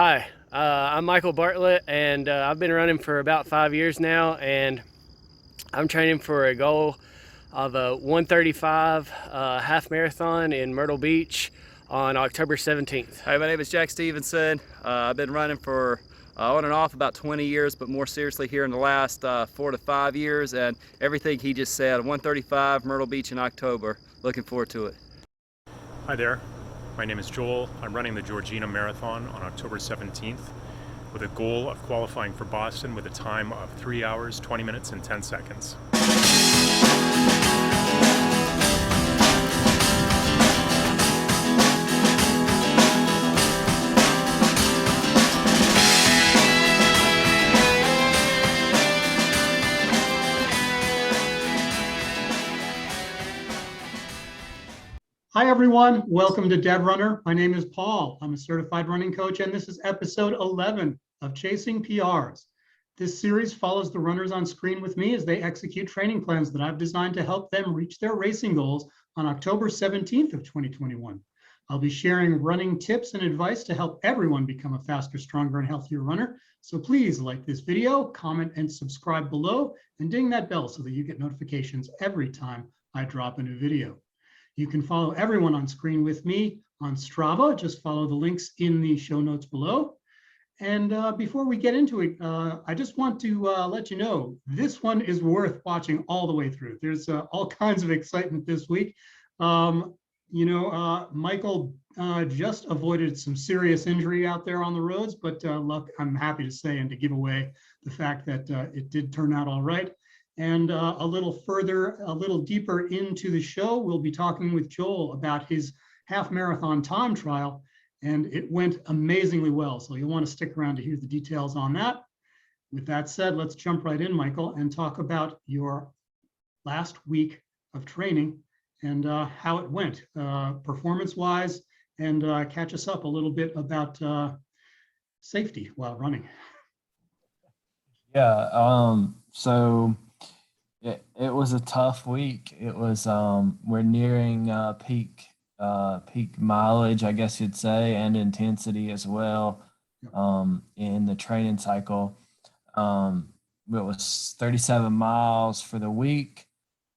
Hi, I'm Michael Bartlett, and I've been running for about 5 years now, and I'm training for a goal of a 135 half marathon in Myrtle Beach on October 17th. Hey, my name is Jack Stevenson. I've been running for on and off about 20 years, but more seriously here in the last 4 to 5 years, and everything he just said, 135 Myrtle Beach in October. Looking forward to it. Hi there, my name is Joel. I'm running the Georgina Marathon on October 17th with a goal of qualifying for Boston with a time of 3 hours, 20 minutes, and 10 seconds. Hi, everyone. Welcome to DevRunner. My name is Paul. I'm a certified running coach, and this is episode 11 of Chasing PRs. This series follows the runners on screen with me as they execute training plans that I've designed to help them reach their racing goals on October 17th of 2021. I'll be sharing running tips and advice to help everyone become a faster, stronger, and healthier runner. So please like this video, comment, and subscribe below, and ding that bell so that you get notifications every time I drop a new video. You can follow everyone on screen with me on Strava. Just follow the links in the show notes below. And before we get into it, I just want to let you know, this one is worth watching all the way through. There's all kinds of excitement this week. Michael just avoided some serious injury out there on the roads, but look, I'm happy to say and to give away the fact that it did turn out all right. And a little deeper into the show, we'll be talking with Joel about his half marathon time trial, and it went amazingly well. So you'll want to stick around to hear the details on that. With that said, let's jump right in, Michael, and talk about your last week of training and how it went performance-wise, and catch us up a little bit about safety while running. Yeah, so it was a tough week. It was we're nearing peak mileage, I guess you'd say, and intensity as well in the training cycle. It was 37 miles for the week.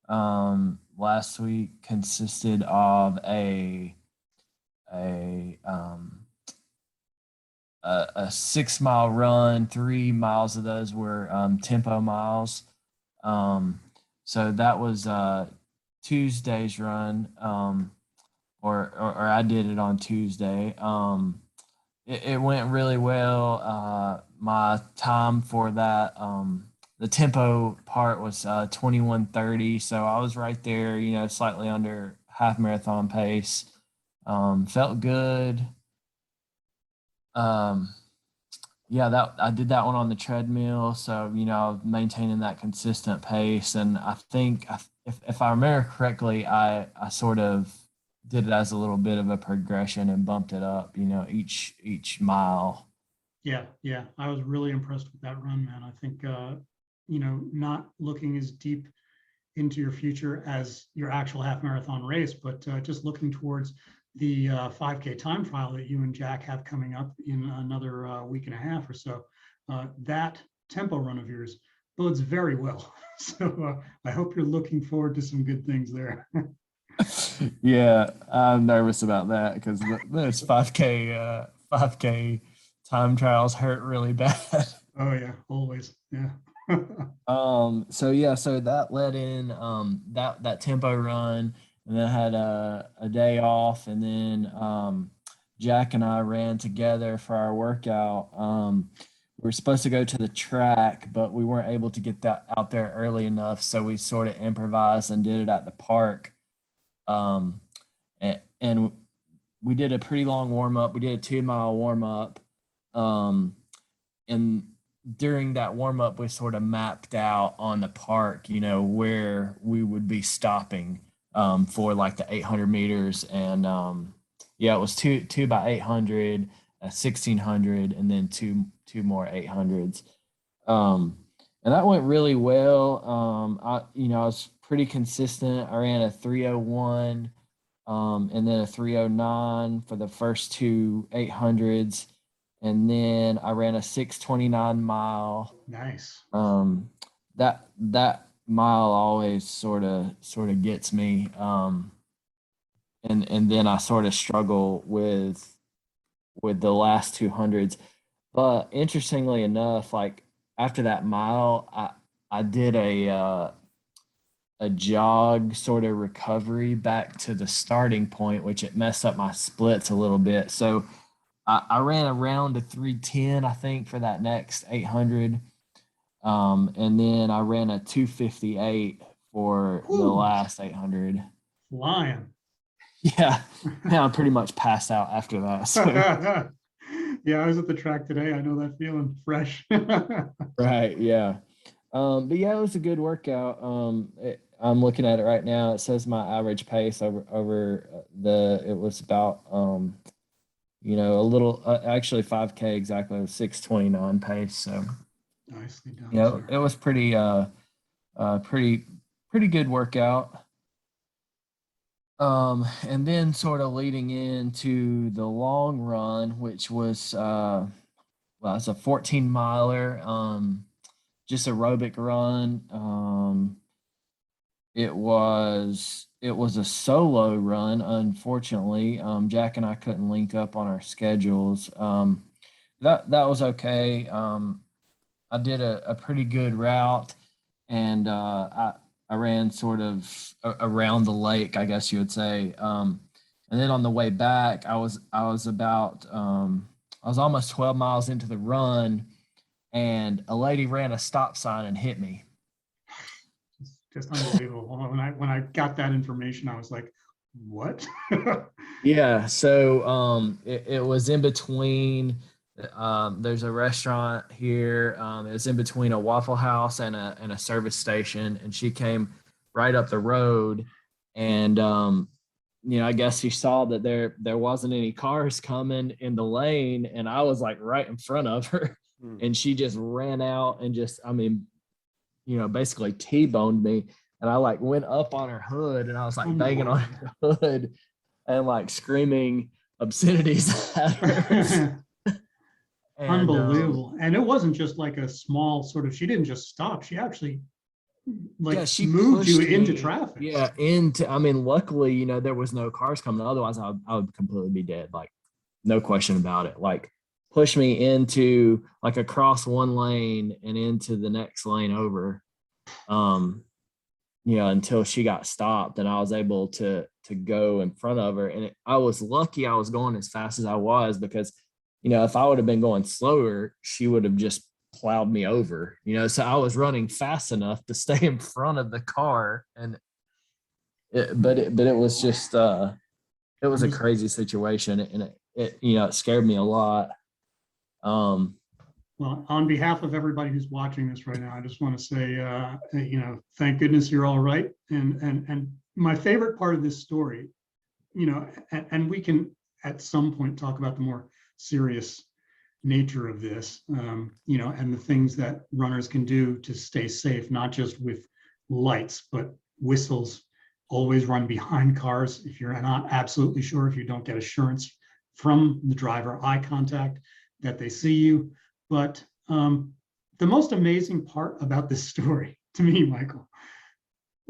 Last week consisted of a 6 mile run. 3 miles of those were tempo miles. So that was Tuesday's run, or I did it on Tuesday. It went really well. My time for that, the tempo part was 21:30, so I was right there, slightly under half marathon pace. Felt good. Yeah, I did that one on the treadmill, so maintaining that consistent pace. And I think if I remember correctly, I sort of did it as a little bit of a progression and bumped it up, each mile. Yeah, I was really impressed with that run, man. I think not looking as deep into your future as your actual half marathon race, but just looking towards the 5K time trial that you and Jack have coming up in another week and a half or so. That tempo run of yours bodes very well. So I hope you're looking forward to some good things there. Yeah, I'm nervous about that because those 5K time trials hurt really bad. Oh yeah, always. Yeah. So that led in that tempo run. And then I had a day off, and then Jack and I ran together for our workout. We were supposed to go to the track, but we weren't able to get that out there early enough, so we sort of improvised and did it at the park. And we did a pretty long warm up. We did a 2 mile warm up, and during that warm up, we sort of mapped out on the park, where we would be stopping for like the 800 meters. And it was two by 800, 1600, and then two more 800s. And that went really well. I was pretty consistent. I ran a 301 and then a 309 for the first two 800s. and then I ran a 6:29 mile. Nice. That mile always sort of gets me. And then I sort of struggle with the last 200s. But interestingly enough, like after that mile, I did a jog sort of recovery back to the starting point, which it messed up my splits a little bit. So I ran around to 310, I think, for that next 800. And then I ran a 258 for the Whew. last 800. Flying. Yeah, I pretty much passed out after that. So. Yeah, I was at the track today. I know that feeling, fresh. Right, yeah. But yeah, it was a good workout. I'm looking at it right now. It says my average pace over it was about a little actually 5K exactly, 6:29 pace. So Nicely done, yeah, sir. it was pretty good workout. And then sort of leading into the long run, which was it's a 14 miler, just aerobic run. It was a solo run, unfortunately. Jack and I couldn't link up on our schedules. That was okay. I did a pretty good route, and I ran sort of around the lake, I guess you would say. And then on the way back, I was almost 12 miles into the run, and a lady ran a stop sign and hit me. It's just unbelievable. When I got that information, I was like, what? Yeah, so it was in between. There's a restaurant here. It's in between a Waffle House and a service station, and she came right up the road, and I guess she saw that there wasn't any cars coming in the lane, and I was like right in front of her, and she just ran out and basically T-boned me, and I like went up on her hood, and I was like banging on her hood and like screaming obscenities at her. And, unbelievable. And it wasn't just like a small sort of, she didn't just stop. She actually she moved you pushed into me, traffic. Yeah, luckily, there was no cars coming. Otherwise, I would completely be dead. Like, no question about it. Like, push me into like across one lane and into the next lane over. Until she got stopped, and I was able to go in front of her. And I was lucky I was going as fast as I was, because if I would have been going slower, she would have just plowed me over. So I was running fast enough to stay in front of the car. And but it was just it was a crazy situation, and it scared me a lot. Well, on behalf of everybody who's watching this right now, I just want to say, thank goodness you're all right. And my favorite part of this story, and we can at some point talk about the more serious nature of this, and the things that runners can do to stay safe, not just with lights, but whistles. Always run behind cars if you're not absolutely sure, if you don't get assurance from the driver, eye contact, that they see you. But the most amazing part about this story to me, Michael,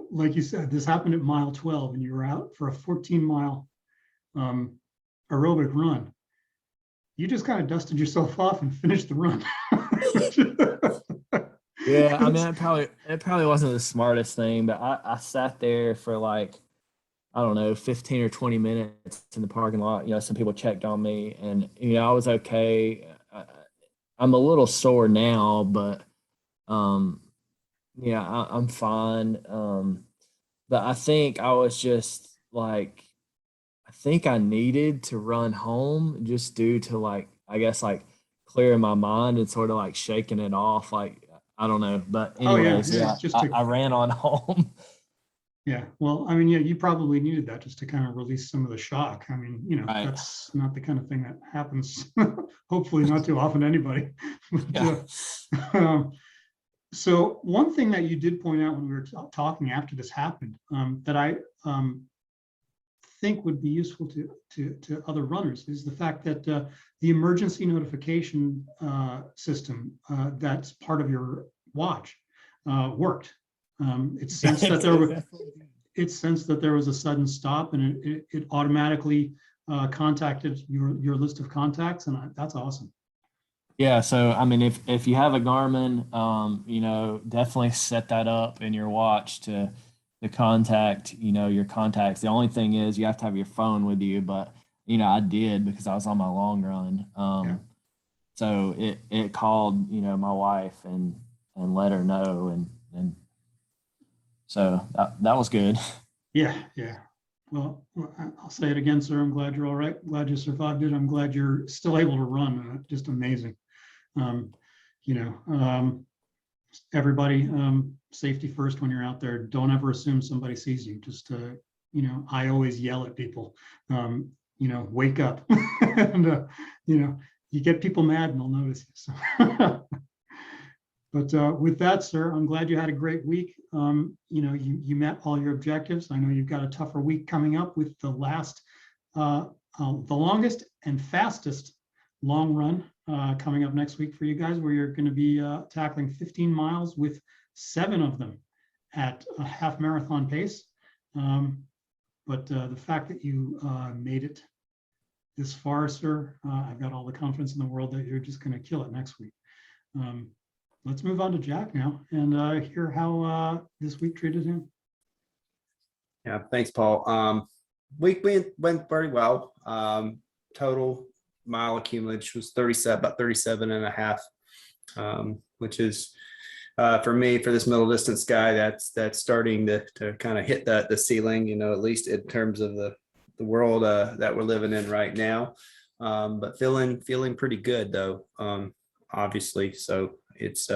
like you said, this happened at mile 12 and you were out for a 14-mile aerobic run. You just kind of dusted yourself off and finished the run. Yeah, I mean, it probably wasn't the smartest thing, but I sat there for like, I don't know, 15 or 20 minutes in the parking lot. Some people checked on me, and I was okay. I'm a little sore now, but I'm fine. But I think I was just like, I think I needed to run home just due to like, I guess like clearing my mind and sort of like shaking it off. Like, I don't know, but anyways, I ran on home. Yeah, well, I mean, yeah, you probably needed that just to kind of release some of the shock. I mean, Right. That's not the kind of thing that happens, hopefully not too often to anybody. So one thing that you did point out when we were talking after this happened, that I think would be useful to other runners is the fact that the emergency notification system that's part of your watch worked. It sensed that there was a sudden stop, and it automatically contacted your list of contacts, and that's awesome. Yeah, so I mean, if you have a Garmin, definitely set that up in your watch to contact, your contacts. The only thing is you have to have your phone with you, but I did because I was on my long run. Yeah. So it called, my wife and let her know, and so that was good. Yeah. Well, I'll say it again, sir. I'm glad you're all right. Glad you survived it. I'm glad you're still able to run. Just amazing. Everybody, safety first when you're out there. Don't ever assume somebody sees you. Just, I always yell at people, wake up. And, you get people mad and they'll notice you. So. But with that, sir, I'm glad you had a great week. You met all your objectives. I know you've got a tougher week coming up with the longest and fastest long run coming up next week for you guys, where you're going to be tackling 15 miles with 7 of them at a half marathon pace. But the fact that you made it this far, sir, I've got all the confidence in the world that you're just going to kill it next week. Let's move on to Jack now and hear how this week treated him. Yeah, thanks, Paul. Week went very well. Total mile accumulated was about 37 and a half, which is for me, for this middle distance guy, that's starting to kind of hit the ceiling, at least in terms of the world that we're living in right now. But feeling pretty good though, obviously. So it's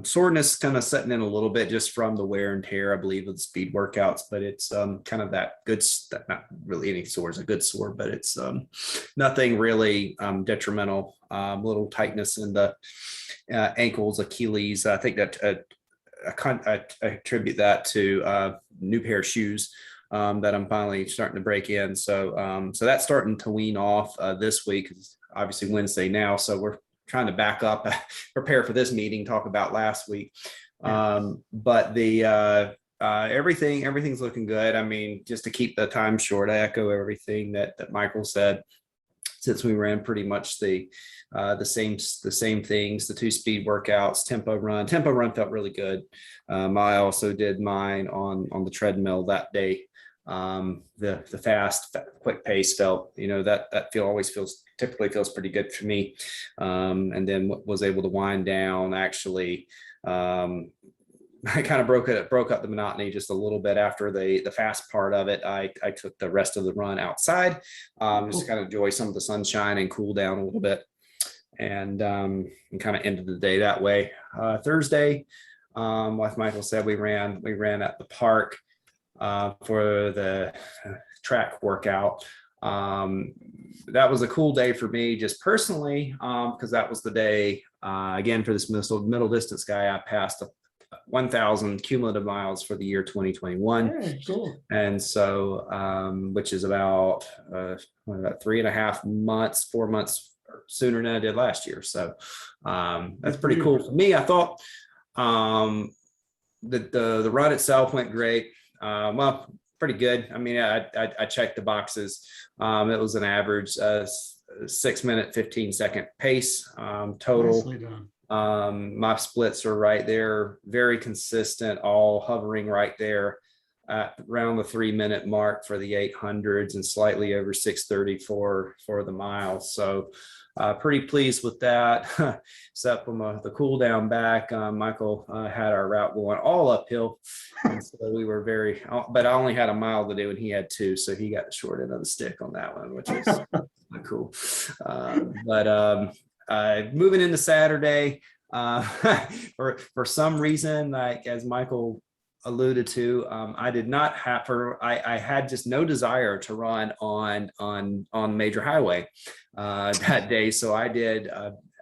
soreness kind of setting in a little bit just from the wear and tear, I believe, of the speed workouts, but it's kind of that good, not really any sore is a good sore, but it's nothing really detrimental. Little tightness in the ankles, Achilles. I think that I attribute that to new pair of shoes that I'm finally starting to break in. So that's starting to wean off this week. It's obviously Wednesday now, so we're trying to back up, prepare for this meeting, talk about last week. But the everything's looking good. I mean, just to keep the time short, I echo everything that Michael said. Since we ran pretty much the same things, the 2 speed workouts, tempo run felt really good. I also did mine on the treadmill that day. The fast, quick pace felt, that typically feels pretty good for me. And then was able to wind down. Actually, I kind of broke up the monotony just a little bit after the fast part of it. I took the rest of the run outside, just to kind of enjoy some of the sunshine and cool down a little bit, and kind of ended the day that way. Thursday, like Michael said, we ran at the park for the track workout. That was a cool day for me just personally, because that was the day, again, for this middle distance guy, I passed 1,000 cumulative miles for the year 2021. Hey, cool. And so, which is about 3.5 months, 4 months sooner than I did last year. So that's pretty cool for me. I thought that the run itself went great. Well, pretty good. I mean, I checked the boxes. It was an average 6 minute, 15 second pace total. Nicely done. My splits are right there, very consistent, all hovering right there at around the 3 minute mark for the 800s and slightly over 6:30 for the miles. So pretty pleased with that. Except from the cool down back, Michael had our route going all uphill. And so we were but I only had a mile to do and he had 2. So he got the short end of the stick on that one, which is cool. Moving into Saturday, for some reason, like as Michael alluded to, I did not have I had just no desire to run on major highway that day. So I did.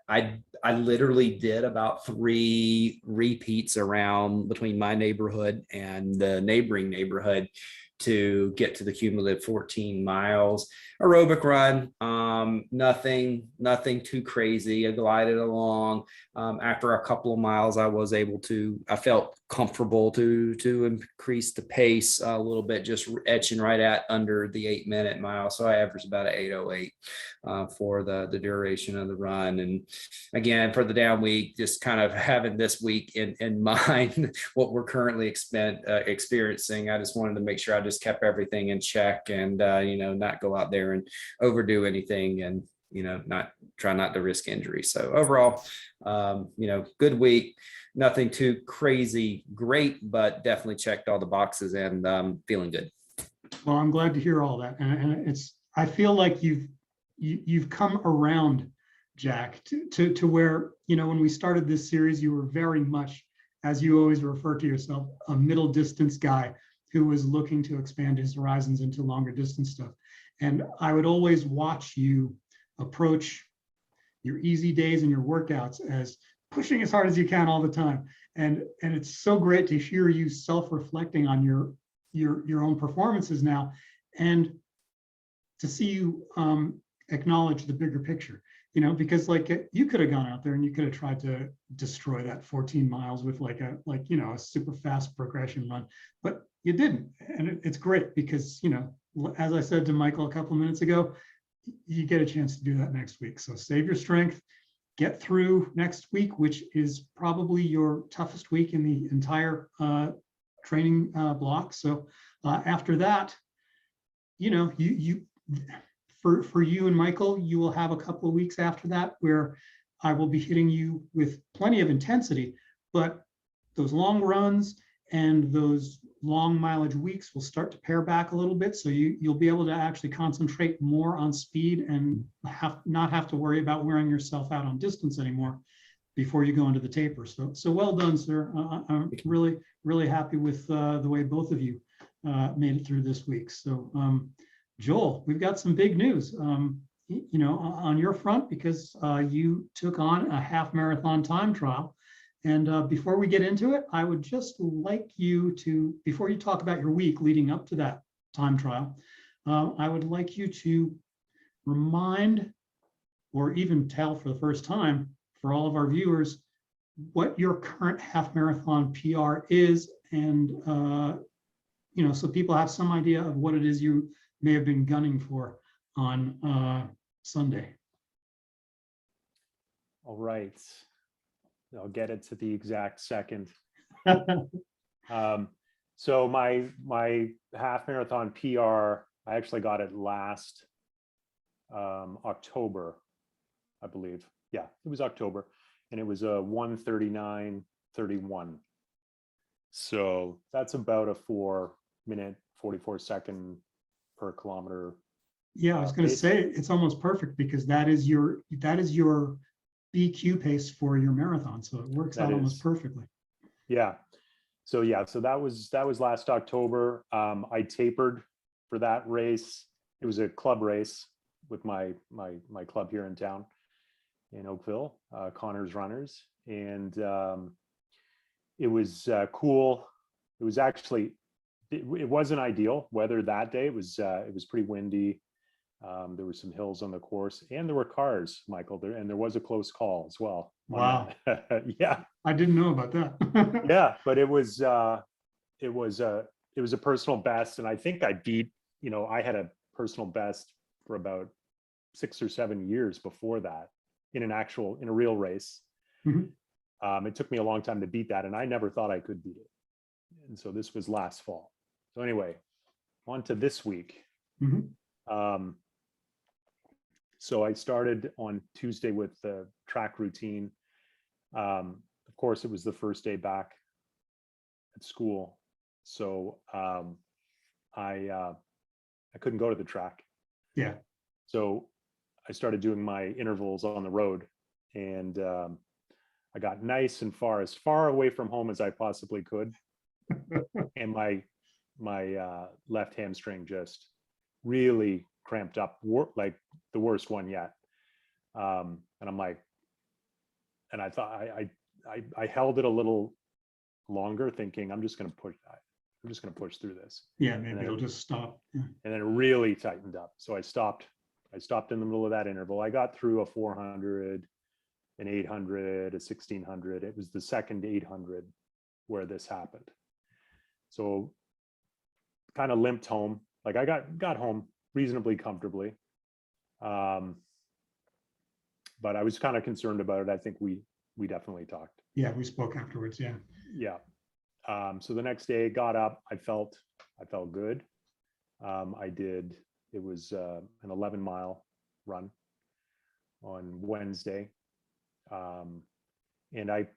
I literally did about 3 repeats around between my neighborhood and the neighboring neighborhood, to get to the cumulative 14 miles. Aerobic run, nothing too crazy. I glided along. After a couple of miles, I felt comfortable to increase the pace a little bit, just etching right at under the 8-minute mile. So I averaged about an 8:08 for the duration of the run. And again, for the down week, just kind of having this week in mind, what we're currently experiencing. I just wanted to make sure I just kept everything in check and, not go out there and overdo anything and, not to risk injury. So overall, good week, nothing too crazy great, but definitely checked all the boxes and feeling good. Well, I'm glad to hear all that. And I feel like you've come around, Jack, to where, when we started this series, you were very much, as you always refer to yourself, a middle distance guy who was looking to expand his horizons into longer distance stuff. And I would always watch you approach your easy days and your workouts as pushing as hard as you can all the time. And it's so great to hear you self-reflecting on your own performances now, and to see you acknowledge the bigger picture, because you could have gone out there and you could have tried to destroy that 14 miles with a super fast progression run, but you didn't. And it's great because, as I said to Michael a couple of minutes ago, you get a chance to do that next week. So save your strength, get through next week, which is probably your toughest week in the entire training block. So after that, for you and Michael, you will have a couple of weeks after that where I will be hitting you with plenty of intensity, but those long runs and those long mileage weeks will start to pare back a little bit. So you'll be able to actually concentrate more on speed and not have to worry about wearing yourself out on distance anymore before you go into the taper. So well done, sir. I'm really, really happy with the way both of you made it through this week. So Joel, we've got some big news, on your front, because you took on a half marathon time trial. And before we get into it, I would just like you to, before you talk about your week leading up to that time trial, I would like you to remind, or even tell for the first time for all of our viewers, what your current half marathon PR is, and so people have some idea of what it is you may have been gunning for on Sunday. All right. I'll get it to the exact second. So my half marathon PR, I actually got it last October, I believe. Yeah, it was October, and it was a 1:39:31. So that's about a 4-minute 44-second per kilometer. Yeah, I was going to say it's almost perfect, because that is your BQ pace for your marathon, so it works out almost perfectly. Yeah. So that was last October. I tapered for that race. It was a club race with my club here in town in Oakville, Connors Runners, and it was cool. It was actually it wasn't ideal weather that day. It was pretty windy. There were some hills on the course, and there were cars, Michael, and there was a close call as well. Wow. Yeah. I didn't know about that. Yeah, but it was a personal best, and I think I beat, I had a personal best for about 6 or 7 years before that in a real race. Mm-hmm. It took me a long time to beat that, and I never thought I could beat it. And so this was last fall. So anyway, on to this week. Mm-hmm. So I started on Tuesday with the track routine. Of course, it was the first day back at school, so I couldn't go to the track. Yeah. So I started doing my intervals on the road, and I got nice and as far away from home as I possibly could, and my left hamstring just really cramped up, like the worst one yet. And I'm like, and I thought I held it a little longer, thinking I'm just going to push that. I'm just going to push through this. Yeah, maybe then it'll just stop. Yeah. And then it really tightened up. So I stopped in the middle of that interval. I got through a 400, an 800, a 1600. It was the second 800 where this happened. So kind of limped home. Like I got home reasonably comfortably. But I was kind of concerned about it. I think we definitely talked. Yeah, we spoke afterwards. Yeah. Yeah. So the next day, got up. I felt good. It was an 11-mile run on Wednesday. And it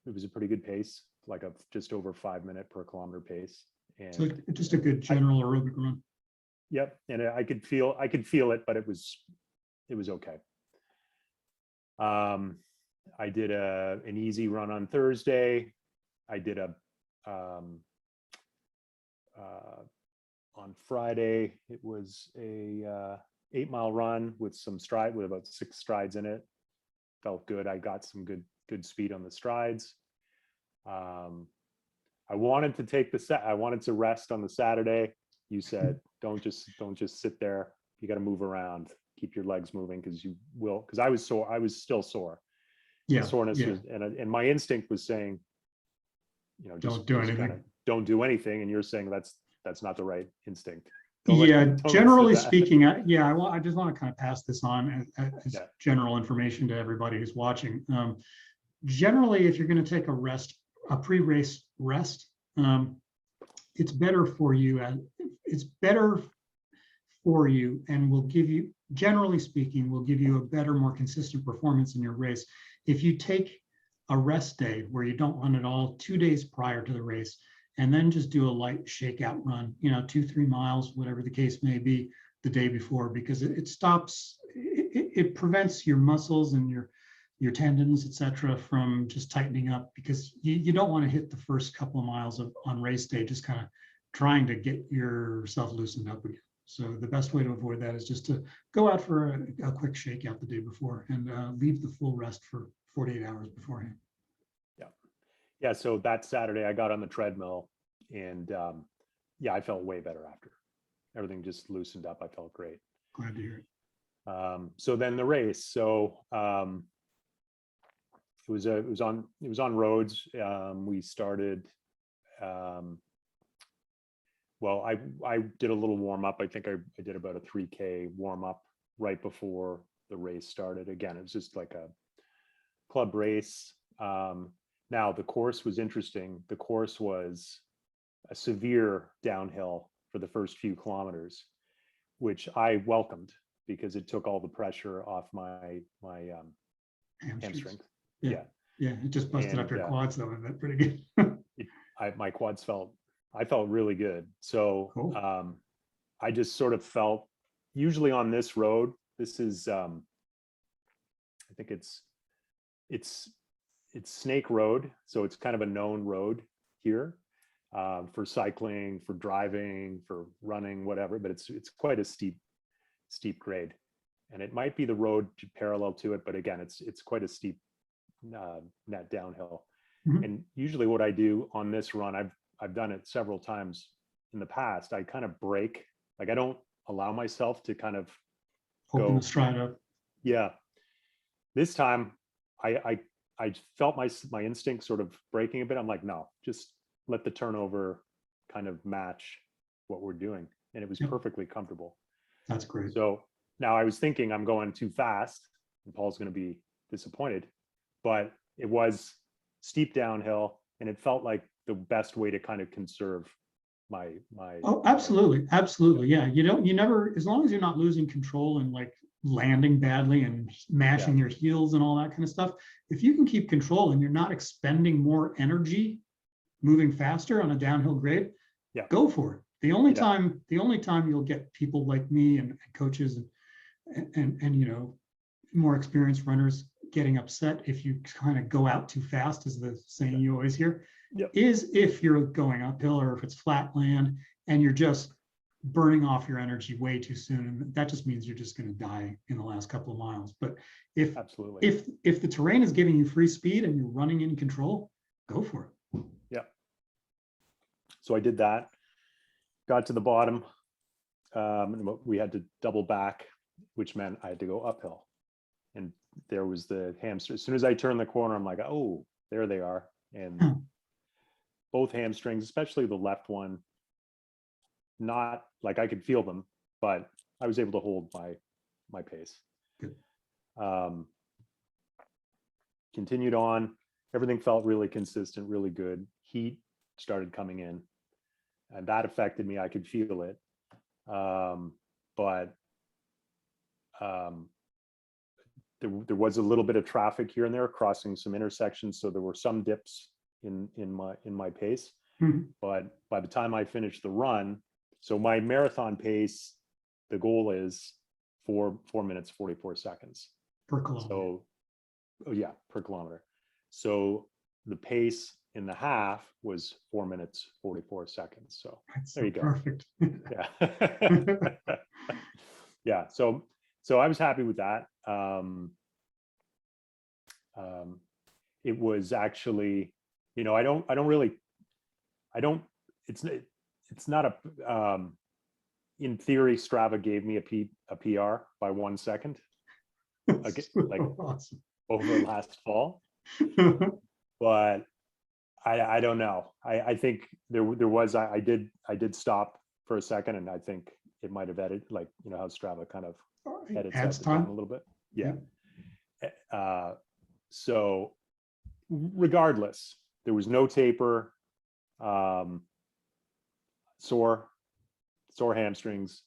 was a pretty good pace, like a just over 5 minute per kilometer pace. And So just a good general aerobic run. yep. And I could feel it, but it was okay. I did an easy run on Thursday. I did on Friday, it was a 8-mile run with about 6 strides in it. Felt good. I got some good speed on the strides. I wanted to rest on the Saturday. You said, don't just sit there. You got to move around, keep your legs moving, because you will. Because I was sore. I was still sore. Yeah. The soreness yeah. was, and my instinct was saying, Don't do anything. Don't do anything. And you're saying that's not the right instinct. Generally speaking, I just want to kind of pass this on as Yeah. general information to everybody who's watching. Generally, if you're going to take a pre-race rest, it's better for you, and will give you, generally speaking, will give you a better, more consistent performance in your race if you take a rest day where you don't run at all 2 days prior to the race, and then just do a light shakeout run, 2-3 miles, whatever the case may be, the day before, because it prevents your muscles and your tendons, etc., from just tightening up, because you don't want to hit the first couple of miles on race day just kind of trying to get yourself loosened up again. So the best way to avoid that is just to go out for a quick shakeout the day before and leave the full rest for 48 hours beforehand. Yeah. So that Saturday I got on the treadmill, and I felt way better after. Everything just loosened up. I felt great. Glad to hear it. So then the race. So it was on roads. We started. Well, I did a little warm up. I think I did about a 3K warm up right before the race started. Again, it was just like a club race. Now the course was interesting. The course was a severe downhill for the first few kilometers, which I welcomed because it took all the pressure off my hamstrings. Yeah, it just busted up your quads though. Isn't that pretty good? My quads I felt really good. So cool. I just sort of felt, usually on this road, this is I think it's Snake Road, so it's kind of a known road here for cycling, for driving, for running, whatever. But it's quite a steep grade, and it might be the road parallel to it. But again, it's quite a steep net downhill. Mm-hmm. And usually, what I do on this run, I've done it several times in the past. I kind of brake, like I don't allow myself to kind of open the stride up. Yeah. This time, I felt my instinct sort of breaking a bit. I'm like, no, just let the turnover kind of match what we're doing. And it was perfectly comfortable. That's great. So now I was thinking I'm going too fast and Paul's going to be disappointed, but it was steep downhill and it felt like the best way to kind of conserve my. Oh, absolutely. Absolutely. Yeah. You never, as long as you're not losing control and like landing badly and mashing your heels and all that kind of stuff, if you can keep control and you're not expending more energy moving faster on a downhill grade, go for it. The only time you'll get people like me and coaches and more experienced runners getting upset if you kind of go out too fast, is the saying you always hear, is if you're going uphill or if it's flat land and you're just burning off your energy way too soon, and that just means you're just going to die in the last couple of miles. But if the terrain is giving you free speed and you're running in control, go for it. So I did that, got to the bottom. And we had to double back, which meant I had to go uphill. And there was the hamstring. As soon as I turned the corner, I'm like, oh, there they are. And both hamstrings, especially the left one, not like I could feel them, but I was able to hold my pace. Continued on. Everything felt really consistent, really good. Heat started coming in, and that affected me. I could feel it. But there was a little bit of traffic here and there crossing some intersections, so there were some dips in my pace. But by the time I finished the run, so my marathon pace, the goal is 4 minutes 44 seconds per kilometer. So yeah, per kilometer. So the pace in the half was 4 minutes 44 seconds. So That's there you go. Perfect. Yeah. Yeah. So I was happy with that. It was actually, you know, it's not a, in theory, Strava gave me a PR by 1 second, like Awesome. over last fall, but I don't know. I think there was, I did stop for a second, and I think it might have edited, like, you know, how Strava kind of edits Adds up and down time a little bit. Yeah. So regardless, there was no taper, sore hamstrings.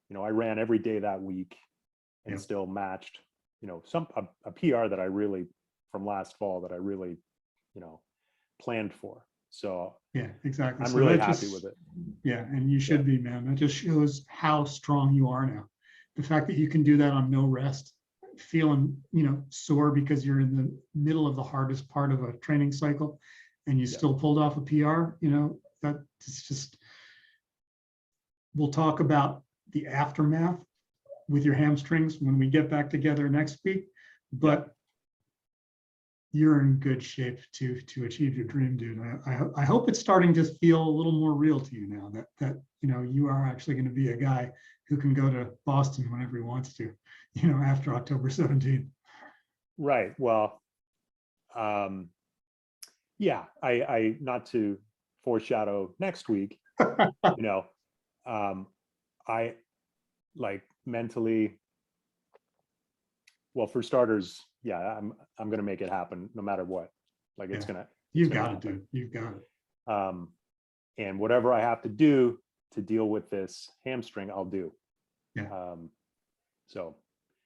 You know, I ran every day that week and still matched, you know, a PR that I really, from last fall, that I really, you know, planned for. So yeah, exactly. I'm So really that happy just- with it. Yeah, and you should be, man. That just shows how strong you are now. The fact that you can do that on no rest, feeling, you know, sore because you're in the middle of the hardest part of a training cycle, and you still pulled off a PR, you know, that's just, we'll talk about the aftermath with your hamstrings when we get back together next week, but you're in good shape to achieve your dream, dude. I hope it's starting to feel a little more real to you now that you know, you are actually going to be a guy who can go to Boston whenever he wants to, you know, after October 17th. Right. Well, yeah, I not to foreshadow next week, you know, I like mentally, well, for starters, yeah, I'm gonna make it happen no matter what. Like it's gonna. You've got it, dude. You've got it. And whatever I have to do to deal with this hamstring, I'll do. Yeah. So.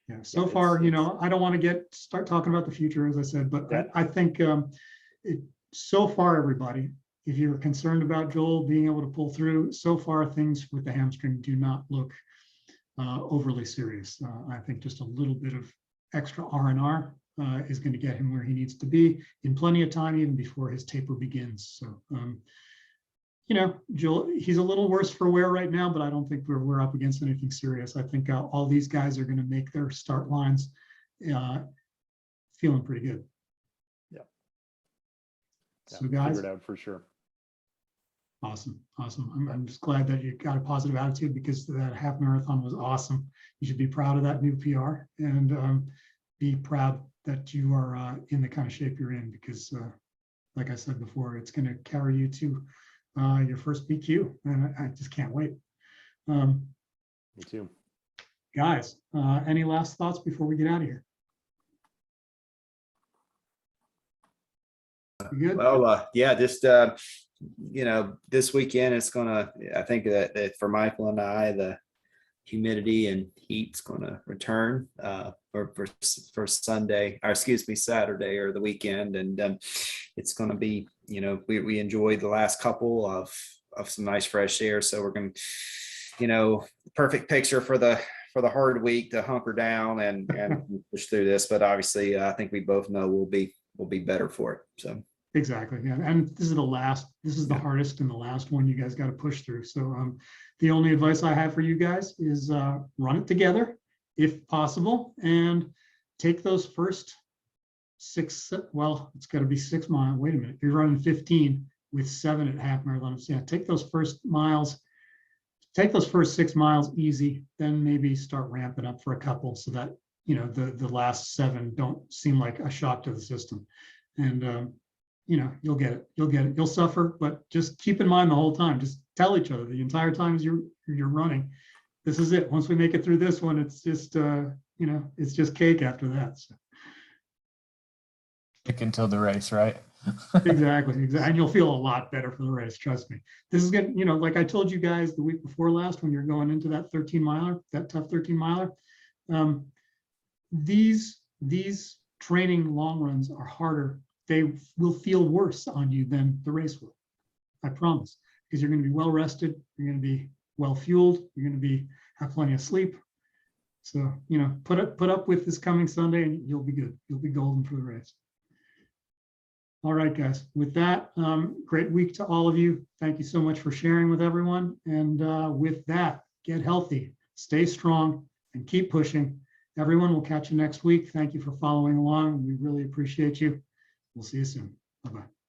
Yeah. So far, you know, I don't want to start talking about the future, as I said, but I think so far, everybody, if you're concerned about Joel being able to pull through, so far things with the hamstring do not look overly serious. I think just a little bit of extra R&R is going to get him where he needs to be in plenty of time, even before his taper begins. So, you know, Joel, he's a little worse for wear right now, but I don't think we're up against anything serious. I think all these guys are going to make their start lines feeling pretty good. Yeah. So guys, figure it out for sure. Awesome. I'm just glad that you got a positive attitude, because that half marathon was awesome. You should be proud of that new PR, and be proud that you are in the kind of shape you're in, because like I said before, it's going to carry you to your first BQ, and I just can't wait. Me too. Guys, any last thoughts before we get out of here? You good? Well, yeah, just you know, this weekend it's gonna, I think that for Michael and I, the humidity and heat's gonna return for Sunday, or excuse me, Saturday or the weekend, and it's gonna be, you know, we enjoyed the last couple of some nice fresh air, so we're gonna, you know, perfect picture for the hard week to hunker down and push through this. But obviously, I think we both know we'll be better for it. So. Exactly. Yeah. And this is the hardest and the last one you guys got to push through. So the only advice I have for you guys is run it together if possible, and take those first 6, well, it's got to be 6 miles. Wait a minute. You're running 15. with 7 at half marathons. Yeah, take those first miles, take those first 6 miles easy, then maybe start ramping up for a couple so that, you know, the last 7 don't seem like a shock to the system. And, you know, you'll get it. You'll get it. You'll suffer, but just keep in mind the whole time. Just tell each other the entire time as you're running, this is it. Once we make it through this one, it's just, you know, it's just cake after that. So. Kick until the race, right? Exactly. And you'll feel a lot better for the race. Trust me. This is good. You know, like I told you guys the week before last, when you're going into that 13 miler, that tough 13 miler, these training long runs are harder. They will feel worse on you than the race will. I promise, because you're going to be well rested. You're going to be well fueled. You're going to have plenty of sleep. So, you know, put up with this coming Sunday and you'll be good. You'll be golden for the race. All right, guys, with that, great week to all of you. Thank you so much for sharing with everyone. And with that, get healthy, stay strong, and keep pushing. Everyone, we'll catch you next week. Thank you for following along. We really appreciate you. We'll see you soon. Bye-bye.